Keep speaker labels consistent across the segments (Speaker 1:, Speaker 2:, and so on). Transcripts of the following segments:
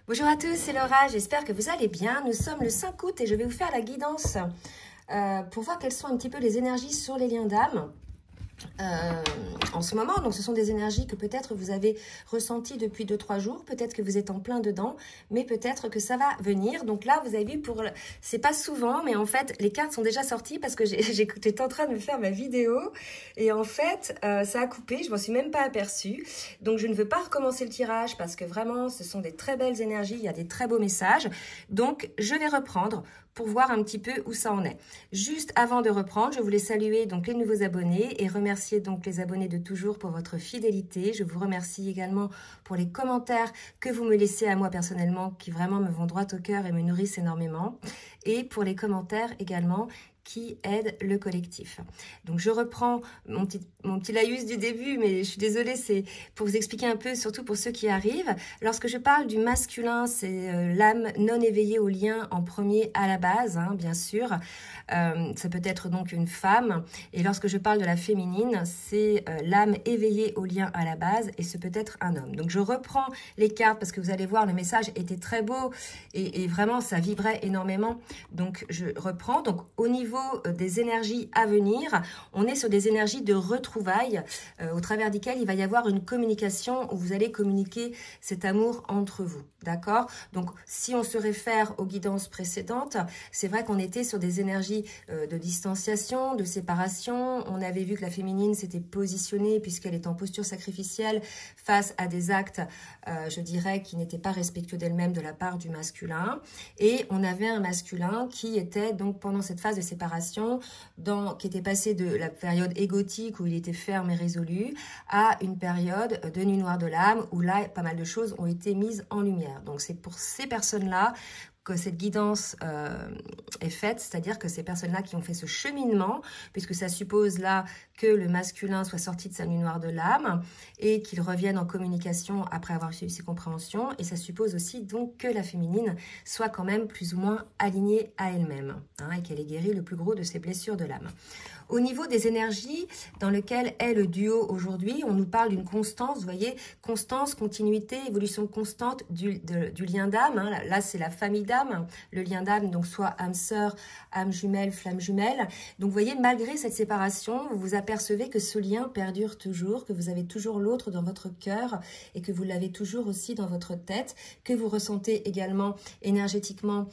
Speaker 1: Bonjour à tous, c'est Laura, j'espère que vous allez bien. Nous sommes le 5 août et je vais vous faire la guidance pour voir quelles sont un petit peu les énergies sur les liens d'âme. En ce moment, donc ce sont des énergies que peut-être vous avez ressenties depuis 2-3 jours, peut-être que vous êtes en plein dedans, mais peut-être que ça va venir. Donc là, vous avez vu, c'est pas souvent, mais en fait, les cartes sont déjà sorties parce que j'étais en train de faire ma vidéo et en fait, ça a coupé, je m'en suis même pas aperçue. Donc je ne veux pas recommencer le tirage parce que vraiment, ce sont des très belles énergies, il y a des très beaux messages. Donc je vais reprendre pour voir un petit peu où ça en est. Juste avant de reprendre, je voulais saluer donc les nouveaux abonnés et remercier donc les abonnés de toujours pour votre fidélité. Je vous remercie également pour les commentaires que vous me laissez à moi personnellement, qui vraiment me vont droit au cœur et me nourrissent énormément. Et pour les commentaires également qui aident le collectif. Donc je reprends mon petit laïus du début, mais je suis désolée, c'est pour vous expliquer un peu, surtout pour ceux qui arrivent. Lorsque je parle du masculin, c'est l'âme non éveillée au lien en premier à la base, hein, bien sûr. Ça peut être donc une femme. Et lorsque je parle de la féminine, c'est l'âme éveillée au lien à la base et ce peut être un homme. Donc je reprends les cartes parce que vous allez voir, le message était très beau et vraiment ça vibrait énormément. Donc je reprends. Donc au niveau des énergies à venir, on est sur des énergies de retrouvailles au travers desquelles il va y avoir une communication où vous allez communiquer cet amour entre vous, d'accord? Donc si on se réfère aux guidances précédentes, c'est vrai qu'on était sur des énergies de distanciation, de séparation. On avait vu que la féminine s'était positionnée puisqu'elle est en posture sacrificielle face à des actes, je dirais, qui n'étaient pas respectueux d'elle-même de la part du masculin. Et on avait un masculin qui était donc pendant cette phase de séparation, qui était passé de la période égotique où il était ferme et résolu à une période de nuit noire de l'âme où là, pas mal de choses ont été mises en lumière. Donc c'est pour ces personnes-là que cette guidance est faite, c'est-à-dire que ces personnes-là qui ont fait ce cheminement, puisque ça suppose là que le masculin soit sorti de sa nuit noire de l'âme et qu'il revienne en communication après avoir eu ses compréhensions, et ça suppose aussi donc que la féminine soit quand même plus ou moins alignée à elle-même, hein, et qu'elle ait guéri le plus gros de ses blessures de l'âme. Au niveau des énergies dans lesquelles est le duo aujourd'hui, on nous parle d'une constance, vous voyez, constance, continuité, évolution constante du lien d'âme. Hein. Là, c'est la famille d'âme, le lien d'âme, donc soit âme sœur, âme jumelle, flamme jumelle. Donc, vous voyez, malgré cette séparation, vous vous apercevez que ce lien perdure toujours, que vous avez toujours l'autre dans votre cœur et que vous l'avez toujours aussi dans votre tête, que vous ressentez également énergétiquement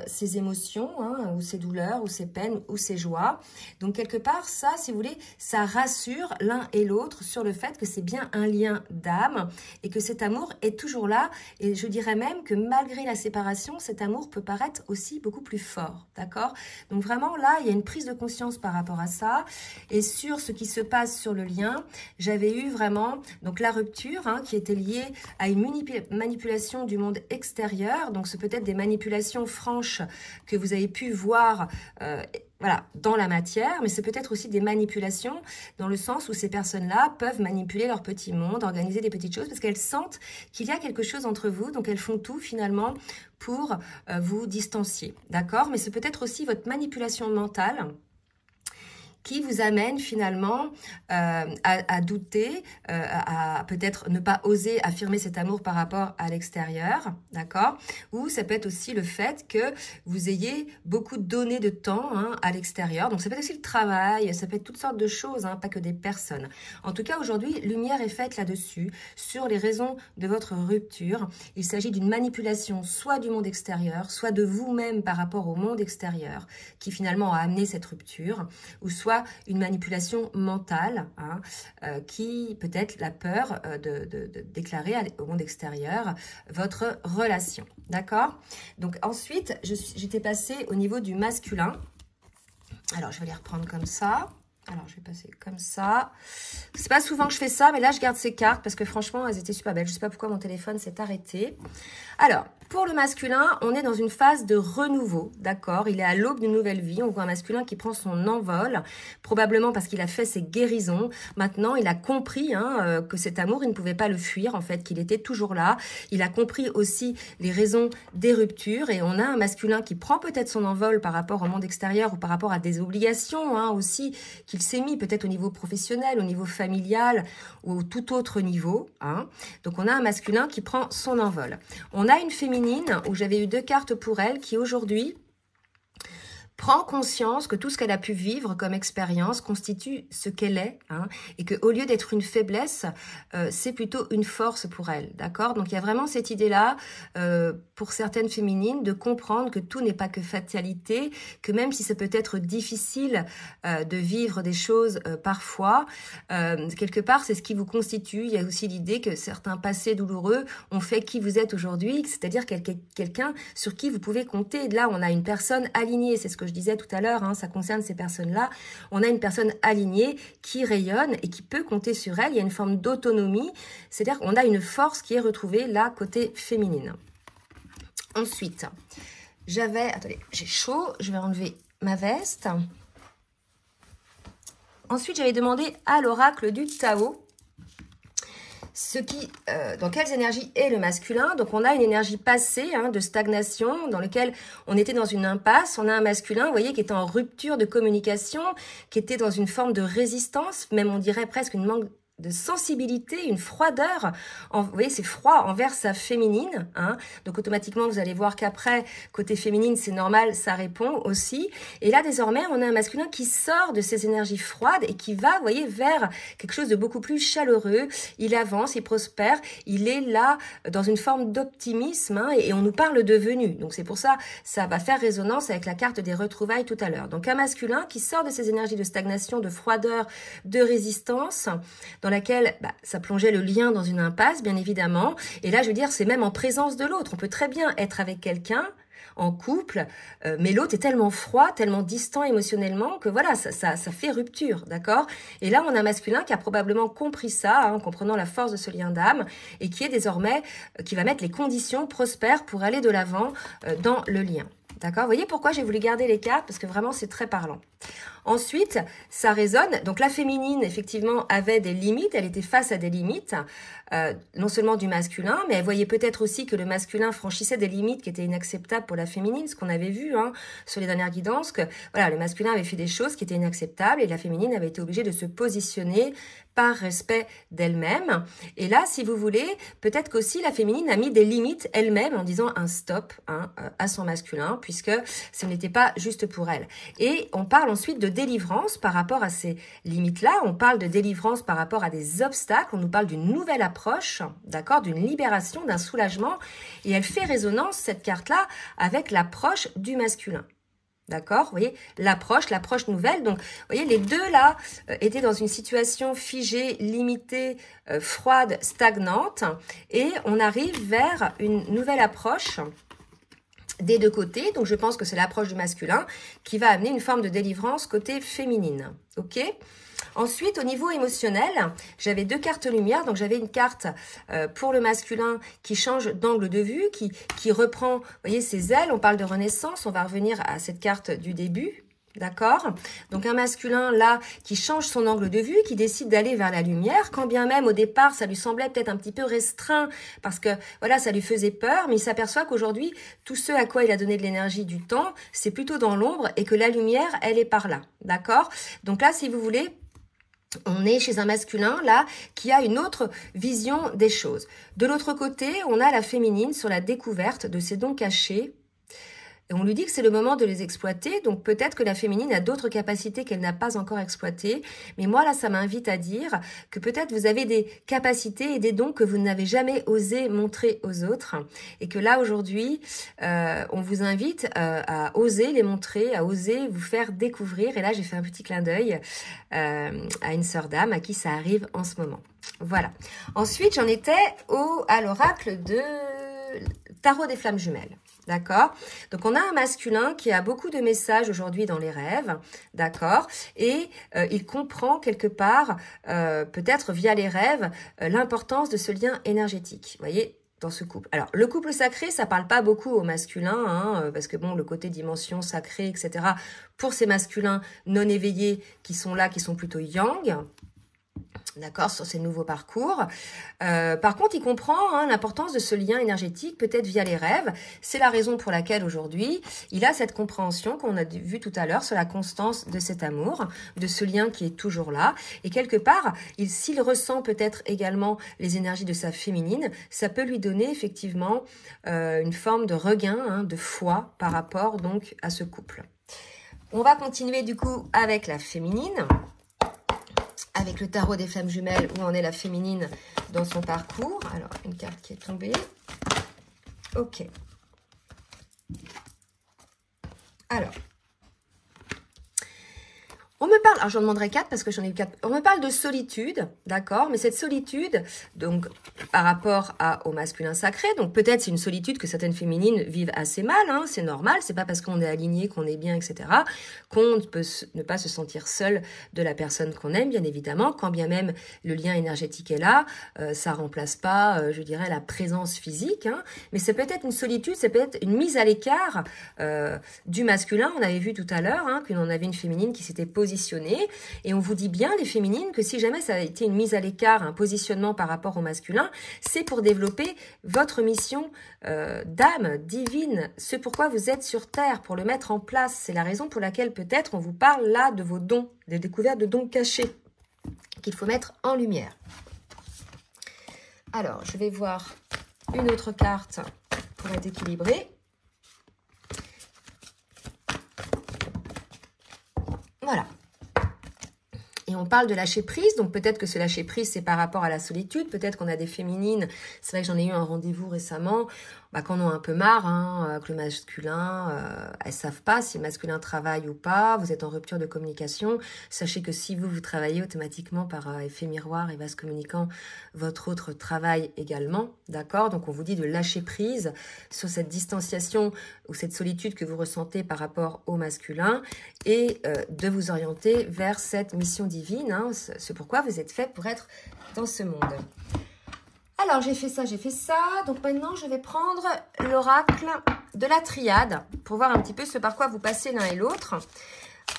Speaker 1: ces émotions, hein, ou ces douleurs, ou ces peines, ou ces joies. Donc, quelque part, ça, si vous voulez, ça rassure l'un et l'autre sur le fait que c'est bien un lien d'âme et que cet amour est toujours là. Et je dirais même que malgré la séparation, cet amour peut paraître aussi beaucoup plus fort, d'accord? Donc vraiment, là, il y a une prise de conscience par rapport à ça. Et sur ce qui se passe sur le lien, j'avais eu vraiment donc la rupture, hein, qui était liée à une manipulation du monde extérieur. Donc, c'est peut-être des manipulations franches que vous avez pu voir voilà, dans la matière, mais c'est peut-être aussi des manipulations dans le sens où ces personnes-là peuvent manipuler leur petit monde, organiser des petites choses parce qu'elles sentent qu'il y a quelque chose entre vous, donc elles font tout finalement pour vous distancier, d'accord? Mais c'est peut-être aussi votre manipulation mentale qui vous amène finalement à douter, à peut-être ne pas oser affirmer cet amour par rapport à l'extérieur, d'accord? Ou ça peut être aussi le fait que vous ayez beaucoup donné de temps, hein, à l'extérieur. Donc ça peut être aussi le travail, ça peut être toutes sortes de choses, hein, pas que des personnes. En tout cas, aujourd'hui, lumière est faite là-dessus, sur les raisons de votre rupture. Il s'agit d'une manipulation soit du monde extérieur, soit de vous-même par rapport au monde extérieur, qui finalement a amené cette rupture, ou soit une manipulation mentale, hein, qui peut être la peur de déclarer au monde extérieur votre relation, d'accord? Donc ensuite, j'étais passée au niveau du masculin. Alors, je vais les reprendre comme ça. Alors, je vais passer comme ça. C'est pas souvent que je fais ça, mais là, je garde ces cartes parce que franchement, elles étaient super belles. Je sais pas pourquoi mon téléphone s'est arrêté. Alors, pour le masculin, on est dans une phase de renouveau, d'accord? Il est à l'aube d'une nouvelle vie. On voit un masculin qui prend son envol, probablement parce qu'il a fait ses guérisons. Maintenant, il a compris, hein, que cet amour, il ne pouvait pas le fuir, en fait, qu'il était toujours là. Il a compris aussi les raisons des ruptures. Et on a un masculin qui prend peut-être son envol par rapport au monde extérieur ou par rapport à des obligations, hein, aussi, qu'il qu'il s'est mis peut-être au niveau professionnel, au niveau familial ou tout autre niveau. Hein. Donc, on a un masculin qui prend son envol. On a une féminine où j'avais eu 2 cartes pour elle qui aujourd'hui prend conscience que tout ce qu'elle a pu vivre comme expérience constitue ce qu'elle est, hein, et qu'au lieu d'être une faiblesse, c'est plutôt une force pour elle, d'accord? Donc il y a vraiment cette idée-là, pour certaines féminines, de comprendre que tout n'est pas que fatalité, que même si ça peut être difficile de vivre des choses parfois, quelque part c'est ce qui vous constitue. Il y a aussi l'idée que certains passés douloureux ont fait qui vous êtes aujourd'hui, c'est-à-dire quelqu'un sur qui vous pouvez compter. Et là, on a une personne alignée, c'est ce que je disais tout à l'heure, hein, ça concerne ces personnes-là. On a une personne alignée qui rayonne et qui peut compter sur elle. Il y a une forme d'autonomie, c'est-à-dire qu'on a une force qui est retrouvée là, côté féminine. Ensuite, attendez, j'ai chaud, je vais enlever ma veste. Ensuite, j'avais demandé à l'oracle du Tao dans quelles énergies est le masculin. Donc on a une énergie passée, hein, de stagnation, dans laquelle on était dans une impasse. On a un masculin, vous voyez, qui était en rupture de communication, qui était dans une forme de résistance, même on dirait presque une manque de sensibilité, une froideur. Vous voyez, c'est froid envers sa féminine. Hein. Donc automatiquement, vous allez voir qu'après, côté féminine, c'est normal, ça répond aussi. Et là, désormais, on a un masculin qui sort de ces énergies froides et qui va, vous voyez, vers quelque chose de beaucoup plus chaleureux. Il avance, il prospère, il est là dans une forme d'optimisme, hein, et on nous parle de venue. Donc c'est pour ça, ça va faire résonance avec la carte des retrouvailles tout à l'heure. Donc un masculin qui sort de ces énergies de stagnation, de froideur, de résistance, dans laquelle ça plongeait le lien dans une impasse, bien évidemment. Et là, je veux dire, c'est même en présence de l'autre. On peut très bien être avec quelqu'un en couple, mais l'autre est tellement froid, tellement distant émotionnellement que voilà, ça fait rupture, d'accord? Et là, on a un masculin qui a probablement compris ça, hein, en comprenant la force de ce lien d'âme, et qui est désormais, qui va mettre les conditions prospères pour aller de l'avant dans le lien. D'accord? Vous voyez pourquoi j'ai voulu garder les cartes? Parce que vraiment, c'est très parlant. Ensuite, ça résonne. Donc, la féminine, effectivement, avait des limites. Elle était face à des limites, non seulement du masculin, mais elle voyait peut-être aussi que le masculin franchissait des limites qui étaient inacceptables pour la féminine, ce qu'on avait vu, hein, sur les dernières guidances, que voilà, le masculin avait fait des choses qui étaient inacceptables et la féminine avait été obligée de se positionner par respect d'elle-même. Et là, si vous voulez, peut-être qu'aussi la féminine a mis des limites elle-même en disant un stop, hein, à son masculin, puisque ce n'était pas juste pour elle. Et on parle ensuite de délivrance par rapport à ces limites-là. On parle de délivrance par rapport à des obstacles. On nous parle d'une nouvelle approche, d'accord, d'une libération, d'un soulagement. Et elle fait résonance, cette carte-là, avec l'approche du masculin. D'accord, vous voyez, l'approche nouvelle. Donc, vous voyez, les deux là étaient dans une situation figée, limitée, froide, stagnante. Et on arrive vers une nouvelle approche des deux côtés. Donc, je pense que c'est l'approche du masculin qui va amener une forme de délivrance côté féminine. OK ? Ensuite, au niveau émotionnel, j'avais 2 cartes lumière. Donc, j'avais une carte pour le masculin qui change d'angle de vue, qui reprend, vous voyez, ses ailes. On parle de renaissance. On va revenir à cette carte du début. D'accord? Donc, un masculin, là, qui change son angle de vue, qui décide d'aller vers la lumière, quand bien même, au départ, ça lui semblait peut-être un petit peu restreint, parce que, voilà, ça lui faisait peur, mais il s'aperçoit qu'aujourd'hui, tout ce à quoi il a donné de l'énergie, du temps, c'est plutôt dans l'ombre, et que la lumière, elle est par là. D'accord? Donc là, si vous voulez, on est chez un masculin, là, qui a une autre vision des choses. De l'autre côté, on a la féminine sur la découverte de ses dons cachés. Et on lui dit que c'est le moment de les exploiter. Donc, peut-être que la féminine a d'autres capacités qu'elle n'a pas encore exploitées. Mais moi, là, ça m'invite à dire que peut-être vous avez des capacités et des dons que vous n'avez jamais osé montrer aux autres. Et que là, aujourd'hui, on vous invite à oser les montrer, à oser vous faire découvrir. Et là, j'ai fait un petit clin d'œil à une sœur d'âme à qui ça arrive en ce moment. Voilà. Ensuite, j'en étais à l'oracle de Tarot des Flammes Jumelles. D'accord? Donc, on a un masculin qui a beaucoup de messages aujourd'hui dans les rêves, d'accord? Et il comprend quelque part, peut-être via les rêves, l'importance de ce lien énergétique. Vous voyez, dans ce couple. Alors, le couple sacré, ça parle pas beaucoup au masculin, hein, parce que bon, le côté dimension sacrée, etc., pour ces masculins non éveillés qui sont là, qui sont plutôt yang. d'accord, sur ces nouveaux parcours. Par contre, il comprend l'importance de ce lien énergétique, peut-être via les rêves. C'est la raison pour laquelle aujourd'hui, il a cette compréhension qu'on a vu tout à l'heure sur la constance de cet amour, de ce lien qui est toujours là. Et quelque part, s'il ressent peut-être également les énergies de sa féminine, ça peut lui donner effectivement une forme de regain, de foi par rapport donc à ce couple. On va continuer du coup avec la féminine. Avec le tarot des flammes jumelles, où en est la féminine dans son parcours. Alors, une carte qui est tombée. Ok. Alors, on me parle, alors j'en demanderai 4 parce que j'en ai eu 4. On me parle de solitude, d'accord, mais cette solitude, donc par rapport au masculin sacré, donc peut-être c'est une solitude que certaines féminines vivent assez mal, c'est normal, c'est pas parce qu'on est aligné, qu'on est bien, etc., qu'on peut ne pas se sentir seul de la personne qu'on aime, bien évidemment, quand bien même le lien énergétique est là, ça remplace pas, je dirais, la présence physique, mais c'est peut-être une solitude, c'est peut-être une mise à l'écart du masculin. On avait vu tout à l'heure qu'on avait une féminine qui s'était positionnée, et on vous dit bien, les féminines, que si jamais ça a été une mise à l'écart, un positionnement par rapport au masculin, c'est pour développer votre mission d'âme divine, ce pourquoi vous êtes sur Terre, pour le mettre en place. C'est la raison pour laquelle peut-être on vous parle là de vos dons, des découvertes de dons cachés, qu'il faut mettre en lumière. Alors, je vais voir une autre carte pour être équilibrée. Voilà. Et on parle de lâcher prise, donc peut-être que ce lâcher prise, c'est par rapport à la solitude. Peut-être qu'on a des féminines, c'est vrai que j'en ai eu un rendez-vous récemment, qu'on ont un peu marre, que le masculin, elles savent pas si le masculin travaille ou pas, vous êtes en rupture de communication. Sachez que si vous travaillez automatiquement par effet miroir et vase communicant, votre autre travaille également, d'accord? Donc on vous dit de lâcher prise sur cette distanciation ou cette solitude que vous ressentez par rapport au masculin et de vous orienter vers cette mission divine, c'est pourquoi vous êtes fait pour être dans ce monde. Alors, j'ai fait ça. Donc maintenant, je vais prendre l'oracle de la triade pour voir un petit peu ce par quoi vous passez l'un et l'autre.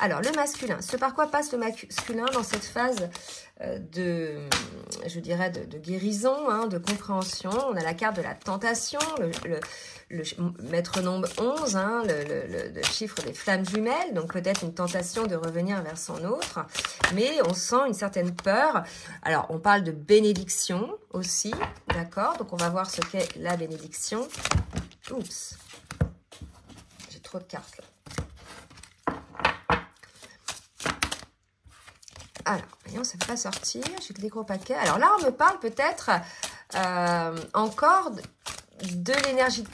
Speaker 1: Alors, le masculin. Ce par quoi passe le masculin dans cette phase de guérison, de compréhension. On a la carte de la tentation, le maître nombre 11, le chiffre des flammes jumelles, donc peut-être une tentation de revenir vers son autre, mais on sent une certaine peur. Alors, on parle de bénédiction aussi, d'accord? Donc, on va voir ce qu'est la bénédiction. Oups, j'ai trop de cartes là. Alors, voyons, ça ne peut pas sortir, j'ai que des gros paquets. Alors là, on me parle peut-être encore de l'énergie,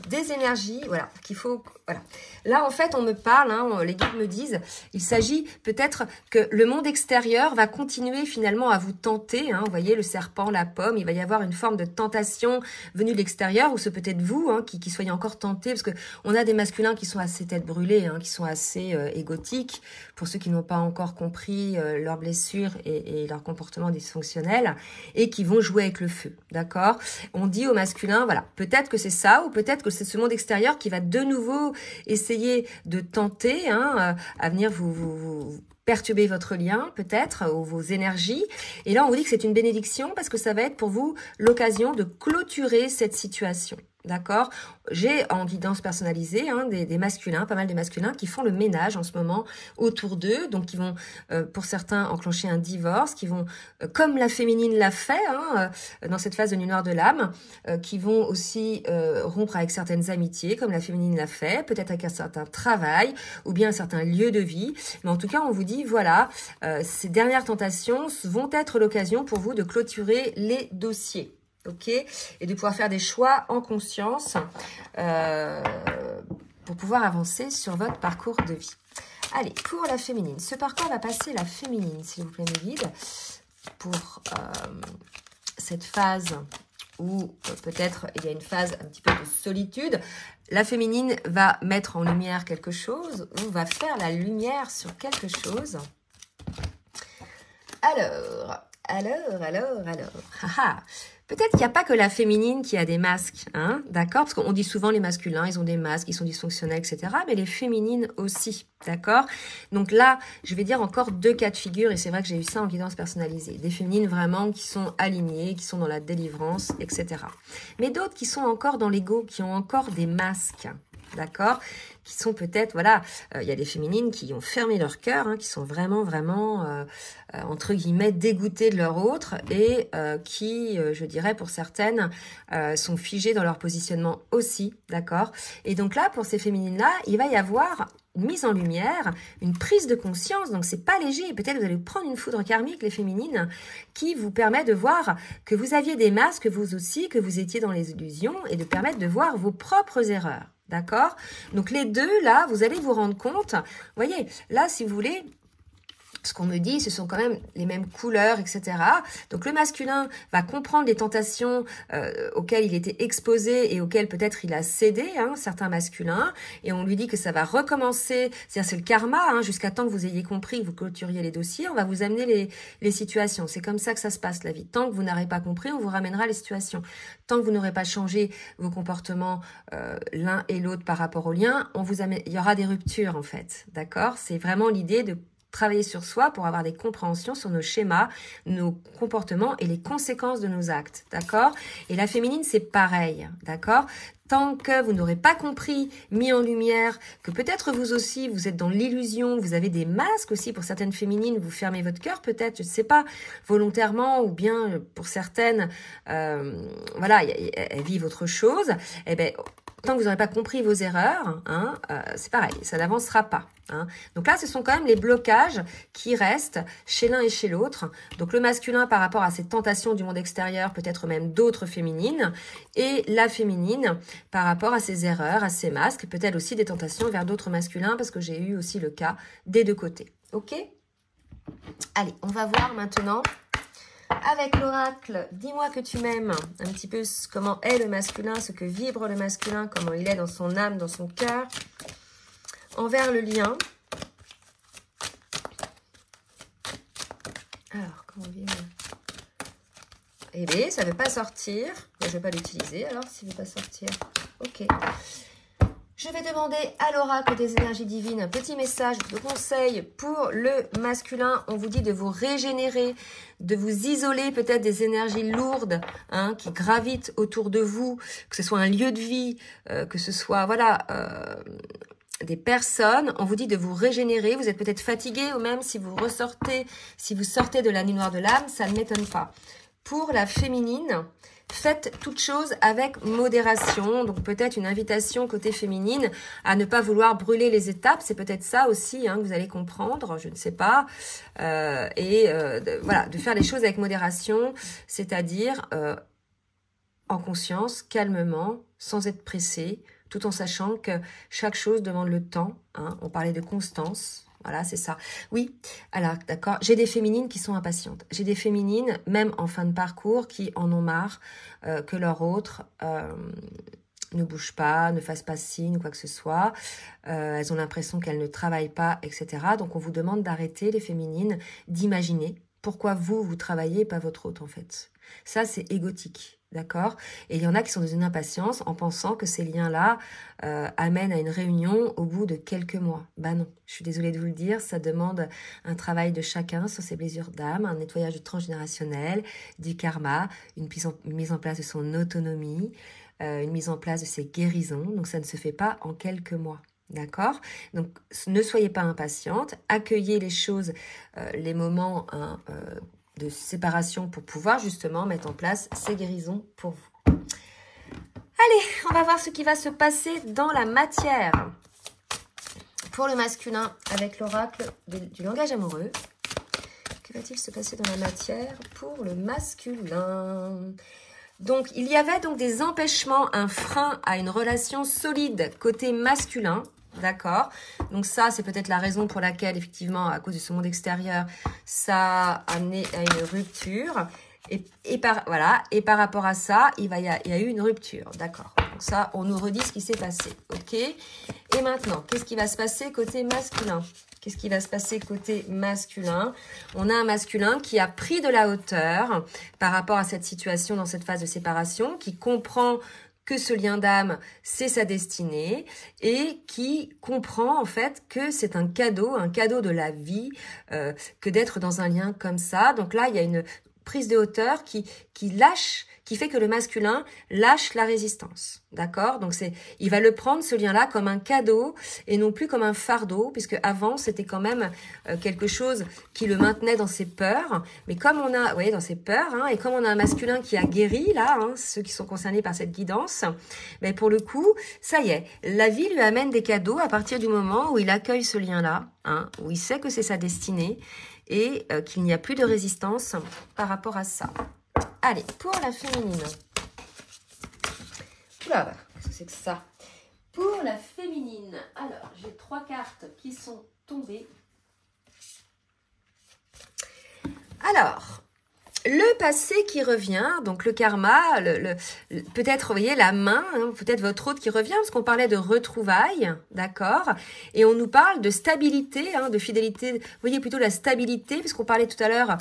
Speaker 1: des énergies, voilà, qu'il faut, voilà. Là, en fait, on me parle, les guides me disent, il s'agit peut-être que le monde extérieur va continuer finalement à vous tenter, vous voyez, le serpent, la pomme, il va y avoir une forme de tentation venue de l'extérieur, ou c'est peut-être vous qui soyez encore tentés, parce que on a des masculins qui sont assez tête brûlée, qui sont assez égotiques, pour ceux qui n'ont pas encore compris leurs blessures et leur comportement dysfonctionnel, et qui vont jouer avec le feu, d'accord? On dit au masculin, voilà, peut-être que c'est ça, ou peut-être que c'est ce monde extérieur qui va de nouveau essayer de tenter à venir vous perturber votre lien, peut-être, ou vos énergies. Et là, on vous dit que c'est une bénédiction parce que ça va être pour vous l'occasion de clôturer cette situation. D'accord? J'ai en guidance personnalisée des masculins, pas mal de masculins qui font le ménage en ce moment autour d'eux, donc qui vont pour certains enclencher un divorce, qui vont, comme la féminine l'a fait dans cette phase de nuit noire de l'âme, qui vont aussi rompre avec certaines amitiés, comme la féminine l'a fait, peut-être avec un certain travail ou bien un certain lieu de vie. Mais en tout cas, on vous dit, voilà, ces dernières tentations vont être l'occasion pour vous de clôturer les dossiers. Ok, et de pouvoir faire des choix en conscience pour pouvoir avancer sur votre parcours de vie. Allez, pour la féminine, ce par quoi va passer la féminine, s'il vous plaît, mes guides, pour cette phase où peut-être il y a une phase un petit peu de solitude. La féminine va mettre en lumière quelque chose ou va faire la lumière sur quelque chose. Alors, Alors. Peut-être qu'il n'y a pas que la féminine qui a des masques, hein, d'accord? Parce qu'on dit souvent les masculins, ils ont des masques, ils sont dysfonctionnels, etc. Mais les féminines aussi, d'accord? Donc là, je vais dire encore 2 cas de figure, et c'est vrai que j'ai eu ça en guidance personnalisée. Des féminines vraiment qui sont alignées, qui sont dans la délivrance, etc. Mais d'autres qui sont encore dans l'ego, qui ont encore des masques, d'accord? Qui sont peut-être, voilà, il y a des féminines qui ont fermé leur cœur, hein, qui sont vraiment, entre guillemets, dégoûtées de leur autre et qui, je dirais pour certaines, sont figées dans leur positionnement aussi, d'accord? Et donc là, pour ces féminines-là, il va y avoir une mise en lumière, une prise de conscience, donc c'est pas léger, peut-être vous allez prendre une foudre karmique, les féminines, qui vous permet de voir que vous aviez des masques, vous aussi, que vous étiez dans les illusions, et de permettre de voir vos propres erreurs. D'accord? Donc les deux, là, vous allez vous rendre compte. Vous voyez, là, si vous voulez, ce qu'on me dit, ce sont quand même les mêmes couleurs, etc. Donc le masculin va comprendre les tentations auxquelles il était exposé et auxquelles peut-être il a cédé, hein, certains masculins, et on lui dit que ça va recommencer, c'est-à-dire c'est le karma, hein, jusqu'à temps que vous ayez compris, que vous clôturiez les dossiers, on va vous amener les situations. C'est comme ça que ça se passe la vie. Tant que vous n'aurez pas compris, on vous ramènera les situations. Tant que vous n'aurez pas changé vos comportements l'un et l'autre par rapport au lien, on vous amène, il y aura des ruptures en fait, d'accord? C'est vraiment l'idée de travailler sur soi pour avoir des compréhensions sur nos schémas, nos comportements et les conséquences de nos actes, d'accord? Et la féminine, c'est pareil, d'accord? Tant que vous n'aurez pas compris, mis en lumière, que peut-être vous aussi, vous êtes dans l'illusion, vous avez des masques aussi pour certaines féminines, vous fermez votre cœur peut-être, je ne sais pas, volontairement ou bien pour certaines, voilà, elles vivent autre chose, eh ben, tant que vous n'aurez pas compris vos erreurs, hein, c'est pareil, ça n'avancera pas. Hein. Donc là, ce sont quand même les blocages qui restent chez l'un et chez l'autre. Donc le masculin par rapport à ces tentations du monde extérieur, peut-être même d'autres féminines, et la féminine par rapport à ses erreurs, à ses masques, peut-être aussi des tentations vers d'autres masculins, parce que j'ai eu aussi le cas des deux côtés. Ok? Allez, on va voir maintenant avec l'oracle. Dis-moi que tu m'aimes, un petit peu comment est le masculin, ce que vibre le masculin, comment il est dans son âme, dans son cœur, envers le lien. Alors, comment vibre? Eh bien, ça ne veut pas sortir. Je ne vais pas l'utiliser, alors, s'il ne veut pas sortir. Ok. Je vais demander à l'oracle des énergies divines un petit message de conseil pour le masculin. On vous dit de vous régénérer, de vous isoler peut-être des énergies lourdes, hein, qui gravitent autour de vous, que ce soit un lieu de vie, que ce soit, voilà, des personnes. On vous dit de vous régénérer. Vous êtes peut-être fatigué, ou même si vous ressortez, si vous sortez de la nuit noire de l'âme, ça ne m'étonne pas. Pour la féminine, faites toute chose avec modération. Donc peut-être une invitation côté féminine à ne pas vouloir brûler les étapes. C'est peut-être ça aussi, hein, que vous allez comprendre, je ne sais pas. Voilà, de faire les choses avec modération, c'est-à-dire en conscience, calmement, sans être pressé, tout en sachant que chaque chose demande le temps. Hein. On parlait de constance. Voilà, c'est ça. Oui, alors, d'accord. J'ai des féminines qui sont impatientes. J'ai des féminines, même en fin de parcours, qui en ont marre que leur autre ne bouge pas, ne fasse pas signe ou quoi que ce soit. Elles ont l'impression qu'elles ne travaillent pas, etc. Donc, on vous demande d'arrêter, les féminines, d'imaginer pourquoi vous travaillez et pas votre autre, en fait. Ça, c'est égotique. D'accord? Et il y en a qui sont dans une impatience en pensant que ces liens-là amènent à une réunion au bout de quelques mois. Bah non, je suis désolée de vous le dire, ça demande un travail de chacun sur ses blessures d'âme, un nettoyage du transgénérationnel, du karma, une mise en place de son autonomie, une mise en place de ses guérisons. Donc ça ne se fait pas en quelques mois. D'accord? Donc ne soyez pas impatiente, accueillez les choses, les moments de séparation pour pouvoir justement mettre en place ces guérisons pour vous. Allez, on va voir ce qui va se passer dans la matière. Pour le masculin, avec l'oracle du langage amoureux, que va-t-il se passer dans la matière pour le masculin? Donc, il y avait donc des empêchements, un frein à une relation solide côté masculin. D'accord. Donc ça, c'est peut-être la raison pour laquelle, effectivement, à cause de ce monde extérieur, ça a amené à une rupture. Et par rapport à ça, il y a eu une rupture. D'accord. Donc ça, on nous redit ce qui s'est passé. OK. Et maintenant, qu'est-ce qui va se passer côté masculin? Qu'est-ce qui va se passer côté masculin? On a un masculin qui a pris de la hauteur par rapport à cette situation dans cette phase de séparation, qui comprend que ce lien d'âme, c'est sa destinée et qui comprend en fait que c'est un cadeau de la vie, que d'être dans un lien comme ça. Donc là, il y a une prise de hauteur qui lâche, qui fait que le masculin lâche la résistance, d'accord? Donc il va le prendre, ce lien-là, comme un cadeau et non plus comme un fardeau, puisque avant c'était quand même quelque chose qui le maintenait dans ses peurs. Mais comme on a, vous voyez, dans ses peurs, hein, et comme on a un masculin qui a guéri là, hein, ceux qui sont concernés par cette guidance, mais pour le coup, ça y est, la vie lui amène des cadeaux à partir du moment où il accueille ce lien-là, hein, où il sait que c'est sa destinée et qu'il n'y a plus de résistance par rapport à ça. Allez, pour la féminine. Oula, qu'est-ce que c'est que ça? Pour la féminine, alors, j'ai 3 cartes qui sont tombées. Alors, le passé qui revient, donc le karma, peut-être, vous voyez, la main, hein, peut-être votre autre qui revient, parce qu'on parlait de retrouvailles, d'accord? Et on nous parle de stabilité, hein, de fidélité, vous voyez, plutôt la stabilité, puisqu'on parlait tout à l'heure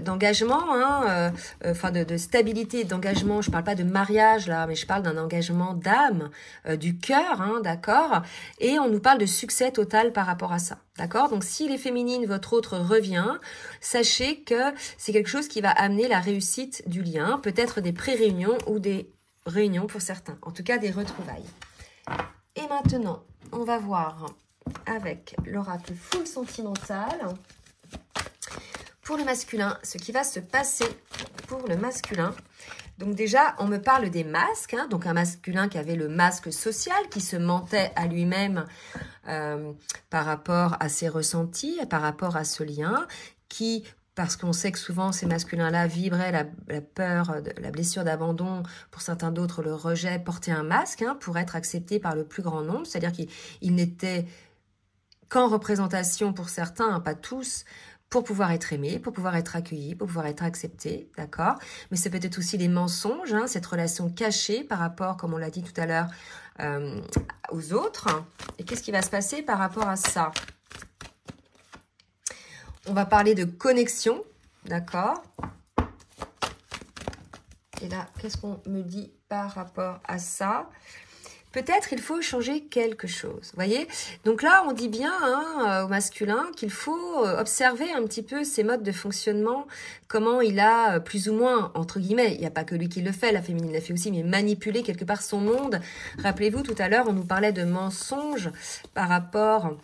Speaker 1: d'engagement, hein, enfin de stabilité, d'engagement, je parle pas de mariage là, mais je parle d'un engagement d'âme, du cœur, hein, d'accord? Et on nous parle de succès total par rapport à ça, d'accord? Donc si les féminines, votre autre revient, sachez que c'est quelque chose qui va amener la réussite du lien, peut-être des pré-réunions ou des réunions pour certains, en tout cas des retrouvailles. Et maintenant, on va voir avec l'oracle full sentimental pour le masculin, ce qui va se passer pour le masculin. Donc déjà, on me parle des masques, hein, donc un masculin qui avait le masque social, qui se mentait à lui-même par rapport à ses ressentis, par rapport à ce lien, qui, parce qu'on sait que souvent ces masculins-là vibraient la peur, la blessure d'abandon, pour certains d'autres le rejet, portaient un masque, hein, pour être accepté par le plus grand nombre, c'est-à-dire qu'il n'était qu'en représentation pour certains, hein, pas tous, pour pouvoir être aimé, pour pouvoir être accueilli, pour pouvoir être accepté, d'accord? Mais c'est peut-être aussi les mensonges, hein, cette relation cachée par rapport, comme on l'a dit tout à l'heure, aux autres. Et qu'est-ce qui va se passer par rapport à ça? On va parler de connexion, d'accord? Et là, qu'est-ce qu'on me dit par rapport à ça? Peut-être il faut changer quelque chose, vous voyez? Donc là, on dit bien hein, au masculin qu'il faut observer un petit peu ses modes de fonctionnement, comment il a plus ou moins, entre guillemets, il n'y a pas que lui qui le fait, la féminine le fait aussi, mais manipuler quelque part son monde. Rappelez-vous, tout à l'heure, on nous parlait de mensonges par rapport,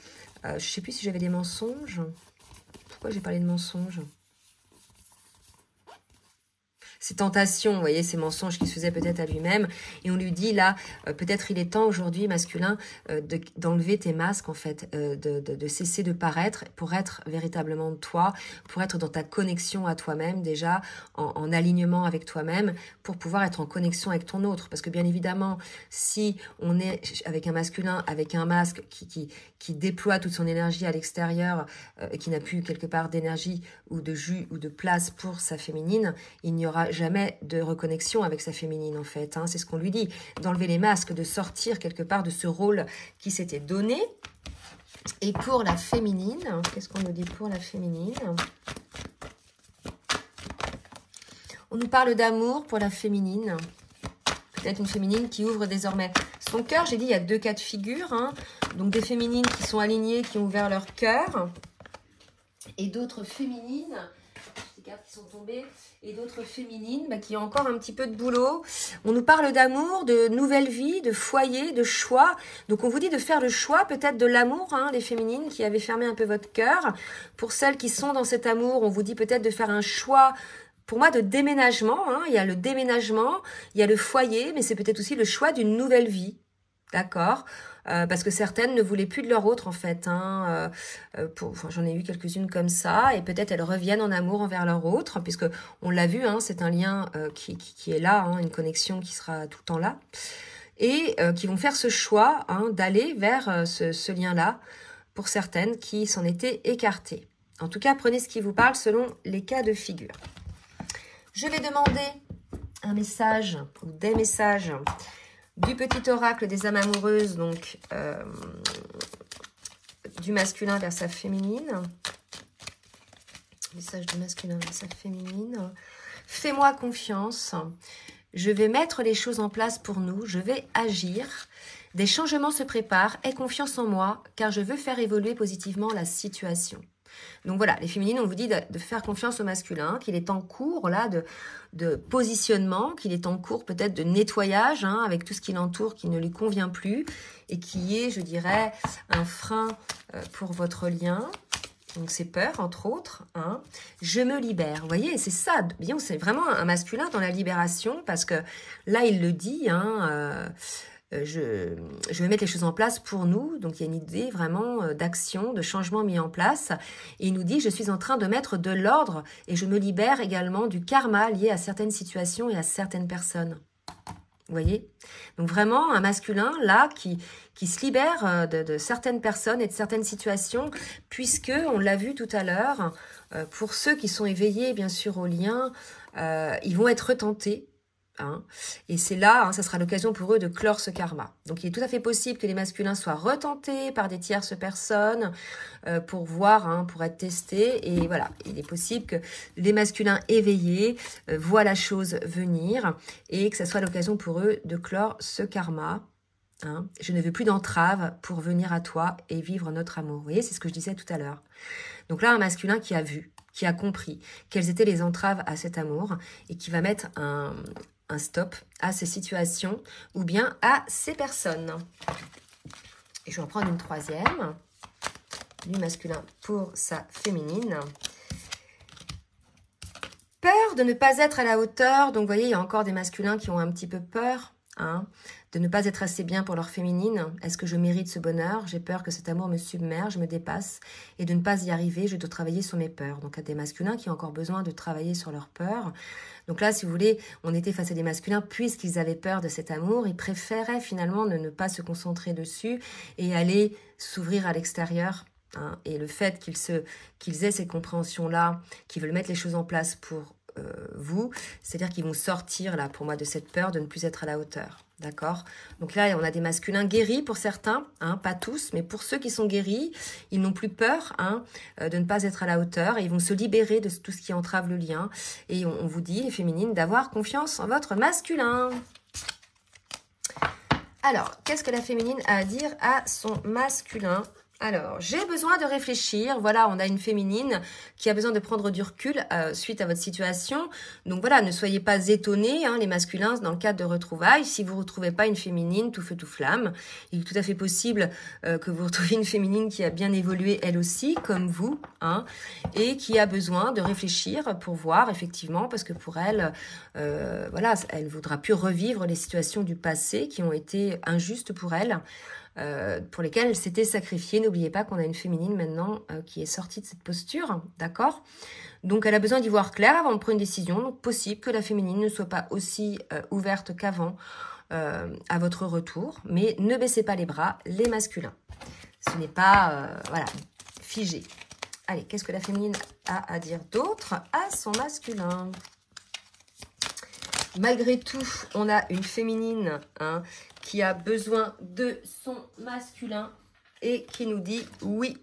Speaker 1: je ne sais plus si j'avais des mensonges. Pourquoi j'ai parlé de mensonges? Ces tentations, vous voyez, ces mensonges qu'il se faisait peut-être à lui-même. Et on lui dit là, peut-être il est temps aujourd'hui, masculin, d'enlever tes masques, en fait, de cesser de paraître pour être véritablement toi, pour être dans ta connexion à toi-même déjà, en alignement avec toi-même, pour pouvoir être en connexion avec ton autre. Parce que bien évidemment, si on est avec un masculin, avec un masque qui déploie toute son énergie à l'extérieur, et qui n'a plus quelque part d'énergie ou de jus ou de place pour sa féminine, il n'y aura jamais de reconnexion avec sa féminine en fait, hein. C'est ce qu'on lui dit, d'enlever les masques, de sortir quelque part de ce rôle qui s'était donné. Et pour la féminine, qu'est-ce qu'on nous dit pour la féminine? On nous parle d'amour pour la féminine, peut-être une féminine qui ouvre désormais son cœur. J'ai dit il y a 2 cas de figure, hein. Donc des féminines qui sont alignées, qui ont ouvert leur cœur, et d'autres féminines, des cartes qui sont tombées, et d'autres féminines qui ont encore un petit peu de boulot. On nous parle d'amour, de nouvelle vie, de foyer, de choix. Donc on vous dit de faire le choix peut-être de l'amour, hein, les féminines qui avaient fermé un peu votre cœur. Pour celles qui sont dans cet amour, on vous dit peut-être de faire un choix, pour moi, de déménagement, hein. Il y a le déménagement, il y a le foyer, mais c'est peut-être aussi le choix d'une nouvelle vie. D'accord, parce que certaines ne voulaient plus de leur autre en fait, hein, enfin, j'en ai eu quelques-unes comme ça, et peut-être elles reviennent en amour envers leur autre, puisque on l'a vu, hein, c'est un lien qui est là, hein, une connexion qui sera tout le temps là, et qui vont faire ce choix, hein, d'aller vers ce lien-là, pour certaines qui s'en étaient écartées. En tout cas, prenez ce qui vous parle selon les cas de figure. Je vais demander un message ou des messages Du petit oracle des âmes amoureuses, donc du masculin vers sa féminine. Message du masculin vers sa féminine. Fais-moi confiance. Je vais mettre les choses en place pour nous. Je vais agir. Des changements se préparent. Aie confiance en moi, car je veux faire évoluer positivement la situation. Donc voilà, les féminines, on vous dit de faire confiance au masculin, qu'il est en cours là de positionnement, qu'il est en cours peut-être de nettoyage, hein, avec tout ce qui l'entoure qui ne lui convient plus et qui est, je dirais, un frein pour votre lien. Donc c'est peur, entre autres. Hein. Je me libère. Vous voyez, c'est ça. C'est vraiment un masculin dans la libération parce que là, il le dit, hein, je vais mettre les choses en place pour nous. Donc, il y a une idée vraiment d'action, de changement mis en place. Et il nous dit, je suis en train de mettre de l'ordre et je me libère également du karma lié à certaines situations et à certaines personnes. Vous voyez? Donc, vraiment, un masculin, là, qui se libère de certaines personnes et de certaines situations, puisque, on l'a vu tout à l'heure, pour ceux qui sont éveillés, bien sûr, au lien, ils vont être tentés. Hein. Et c'est là, hein, ça sera l'occasion pour eux de clore ce karma. Donc il est tout à fait possible que les masculins soient retentés par des tierces personnes pour voir, hein, pour être testés. Et voilà, il est possible que les masculins éveillés voient la chose venir et que ça soit l'occasion pour eux de clore ce karma. Hein. Je ne veux plus d'entrave pour venir à toi et vivre notre amour. Vous voyez, c'est ce que je disais tout à l'heure. Donc là, un masculin qui a vu, qui a compris quelles étaient les entraves à cet amour et qui va mettre un stop à ces situations ou bien à ces personnes. Et je vais en prendre une troisième, du masculin pour sa féminine. Peur de ne pas être à la hauteur. Donc, vous voyez, il y a encore des masculins qui ont un petit peu peur, hein, de ne pas être assez bien pour leur féminine. Est-ce que je mérite ce bonheur? J'ai peur que cet amour me submerge, me dépasse. Et de ne pas y arriver, je dois travailler sur mes peurs. Donc, il y a des masculins qui ont encore besoin de travailler sur leurs peurs. Donc là, si vous voulez, on était face à des masculins, puisqu'ils avaient peur de cet amour, ils préféraient finalement ne pas se concentrer dessus et aller s'ouvrir à l'extérieur. Hein. Et le fait qu'ils aient ces compréhensions-là, qu'ils veulent mettre les choses en place pour vous, c'est-à-dire qu'ils vont sortir, là, pour moi, de cette peur de ne plus être à la hauteur. D'accord? Donc là, on a des masculins guéris pour certains, hein, pas tous, mais pour ceux qui sont guéris, ils n'ont plus peur, hein, de ne pas être à la hauteur et ils vont se libérer de tout ce qui entrave le lien. Et on vous dit, les féminines, d'avoir confiance en votre masculin. Alors, qu'est-ce que la féminine a à dire à son masculin ? Alors, j'ai besoin de réfléchir. Voilà, on a une féminine qui a besoin de prendre du recul suite à votre situation. Donc voilà, ne soyez pas étonnés, hein, les masculins, dans le cadre de retrouvailles. Si vous ne retrouvez pas une féminine tout feu tout flamme, il est tout à fait possible que vous retrouviez une féminine qui a bien évolué elle aussi, comme vous, hein, et qui a besoin de réfléchir pour voir, effectivement, parce que pour elle, voilà, elle ne voudra plus revivre les situations du passé qui ont été injustes pour elle. Pour lesquelles elle s'était sacrifiée. N'oubliez pas qu'on a une féminine maintenant qui est sortie de cette posture, d'accord? Donc elle a besoin d'y voir clair avant de prendre une décision. Donc possible que la féminine ne soit pas aussi ouverte qu'avant à votre retour, mais ne baissez pas les bras, les masculins. Ce n'est pas voilà, figé. Allez, qu'est-ce que la féminine a à dire d'autre à son masculin? Malgré tout, on a une féminine, hein, qui a besoin de son masculin et qui nous dit oui.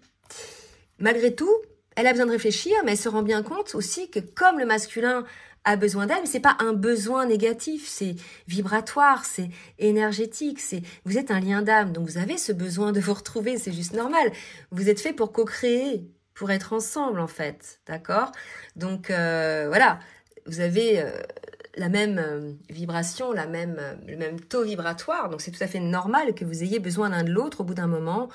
Speaker 1: Malgré tout, elle a besoin de réfléchir, mais elle se rend bien compte aussi que comme le masculin a besoin d'elle, mais c'est pas un besoin négatif, c'est vibratoire, c'est énergétique, vous êtes un lien d'âme, donc vous avez ce besoin de vous retrouver, c'est juste normal. Vous êtes fait pour co-créer, pour être ensemble en fait, d'accord? Donc voilà, vous avez la même vibration, le même taux vibratoire. Donc, c'est tout à fait normal que vous ayez besoin l'un de l'autre au bout d'un moment,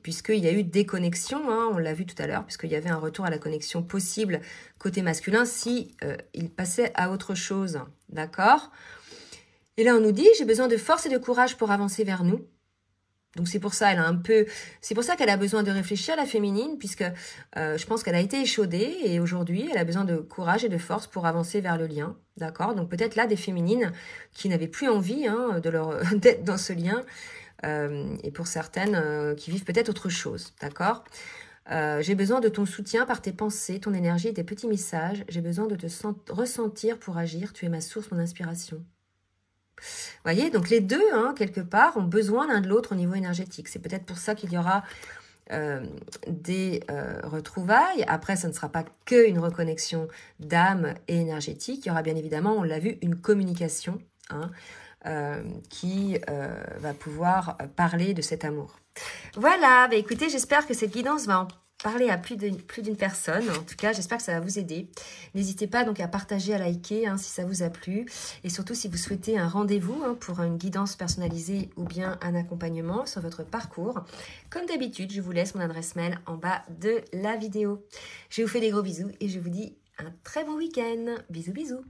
Speaker 1: puisqu'il y a eu déconnexion, hein, on l'a vu tout à l'heure, puisqu'il y avait un retour à la connexion possible côté masculin si il passait à autre chose. D'accord? Et là, on nous dit, j'ai besoin de force et de courage pour avancer vers nous. Donc c'est pour ça qu'elle a besoin de réfléchir, la féminine, puisque je pense qu'elle a été échaudée et aujourd'hui elle a besoin de courage et de force pour avancer vers le lien, d'accord? Donc peut-être là des féminines qui n'avaient plus envie, hein, d'être dans ce lien, et pour certaines qui vivent peut-être autre chose, d'accord? J'ai besoin de ton soutien par tes pensées, ton énergie et tes petits messages. J'ai besoin de te ressentir pour agir. Tu es ma source, mon inspiration. Vous voyez, donc les deux, hein, quelque part, ont besoin l'un de l'autre au niveau énergétique. C'est peut-être pour ça qu'il y aura des retrouvailles. Après, ça ne sera pas qu'une reconnexion d'âme et énergétique. Il y aura bien évidemment, on l'a vu, une communication hein, qui va pouvoir parler de cet amour. Voilà, bah écoutez, j'espère que cette guidance va en parler à plus d'une personne. En tout cas, j'espère que ça va vous aider. N'hésitez pas donc à partager, à liker hein, si ça vous a plu. Et surtout, si vous souhaitez un rendez-vous hein, pour une guidance personnalisée ou bien un accompagnement sur votre parcours. Comme d'habitude, je vous laisse mon adresse mail en bas de la vidéo. Je vous fais des gros bisous et je vous dis un très bon week-end. Bisous, bisous.